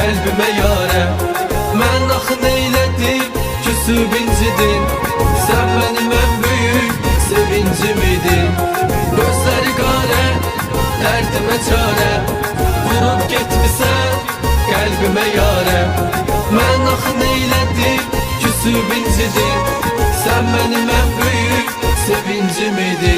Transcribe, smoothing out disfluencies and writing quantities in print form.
qəlbimə yarə. Mən axı neylədim, küsüb incidim. Sən mənim ən böyük sevincim idin. Gözləri qarə, dərdimə çarə. Vurub getmisən qəlbimə yarə. Mən axı neylədim, küsüb incidim. Sən mənim ən böyük sevincim idin.